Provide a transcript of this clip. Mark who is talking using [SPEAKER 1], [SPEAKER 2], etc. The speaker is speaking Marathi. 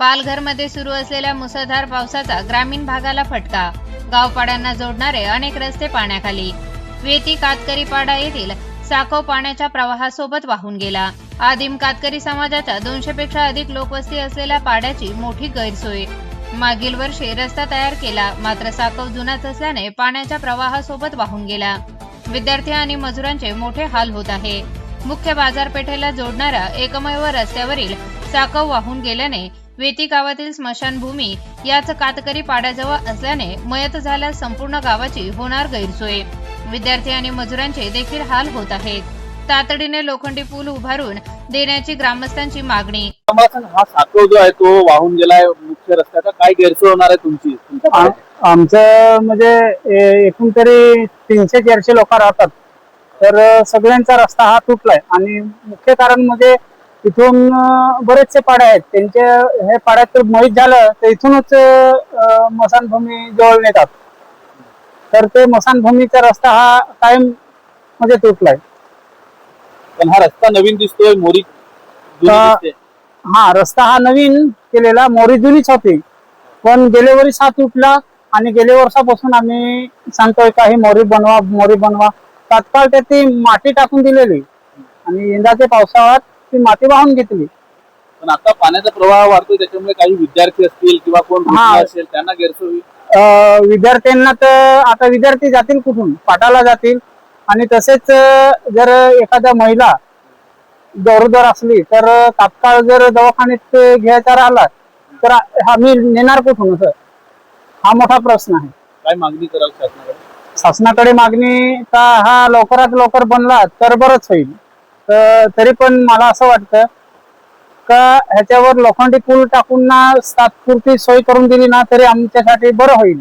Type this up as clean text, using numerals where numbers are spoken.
[SPEAKER 1] पालघरमध्ये सुरू असलेल्या मुसळधार पावसाचा ग्रामीण भागाला फटका. गावपाड्यांना जोडणारे अनेक रस्ते पाण्याखाली. वेती कातकरी पाडा येथील साखव पाण्याच्या प्रवाहासोबत वाहून गेला. आदिम कातकरी समाजाच्या 200 पेक्षा अधिक लोकवस्ती असलेल्या पाड्याची मोठी गैरसोय. मागील वर्षी रस्ता तयार केला, मात्र साखव जुनाच असल्याने पाण्याच्या प्रवाहासोबत वाहून गेला. विद्यार्थी आणि मजुरांचे मोठे हाल होत आहे. मुख्य बाजारपेठेला जोडणाऱ्या एकमेव रस्त्यावरील साखव वाहून गेल्याने वेती गावातील स्मशानभूमी याच कातकरी पाड्याजवळ असल्याने मयत झाल्यास संपूर्ण गावाची होणार गैरसोय. विद्यार्थी आणि मजुरांचे देखील हाल होत आहेत. तातडीने लोखंडी पूल उभारून देण्याची ग्रामस्थांची मागणी.
[SPEAKER 2] हा साखव जो आहे तो वाहून गेलाय मुख्य रस्त्याचा, काय गैरसोय होणार आहे तुमची?
[SPEAKER 3] आमचं म्हणजे एकूण तरी 300-400 लोक राहतात, तर सगळ्यांचा रस्ता हा तुटलाय. आणि मुख्य कारण म्हणजे इथून बरेचसे पाडे आहेत, त्यांचे हे पाड्यात मयत झालं तर इथूनच मसानभूमी जवळ नेतात, तर ते मसानभूमीचा रस्ता हा कायम म्हणजे तुटलाय.
[SPEAKER 2] पण हा रस्ता नवीन दिसतोय, मोरी जुनी दिसते.
[SPEAKER 3] हा रस्ता हा नवीन केलेला, मोरी जुनीच होती, पण गेल्या वर्षी हा तुटला. आणि गेल्या वर्षापासून आम्ही सांगतोय का ही मोरी बनवा. तात्काळ त्याची माती टाकून दिलेली आणि यंदाच्या पावसाळ्यात ती माती वाहून घेतली.
[SPEAKER 2] पण आता पाण्याचा प्रवाह वाढतोय, त्याच्यामुळे काही विद्यार्थी असतील किंवा कोण असेल त्यांना गैरसोय.
[SPEAKER 3] विद्यार्थ्यांना तर आता विद्यार्थी जातील कुठून, पाटाला जातील. आणि तसेच जर एखाद्या महिला गरोदर असली तर तात्काळ जर दवाखान्यात घ्यायचा राहिला तर आम्ही नेणार कुठून, असं हा मोठा प्रश्न आहे.
[SPEAKER 2] काय मागणी कराल शासनाकडे?
[SPEAKER 3] शासनाकडे मागणी का हा लवकरात लवकर बनला तर बरंच होईल. तरी पण मला असं वाटतं का ह्याच्यावर लोखंडी पूल टाकून ना तात्पुरती सोय करून दिली ना तरी आमच्यासाठी बरं होईल.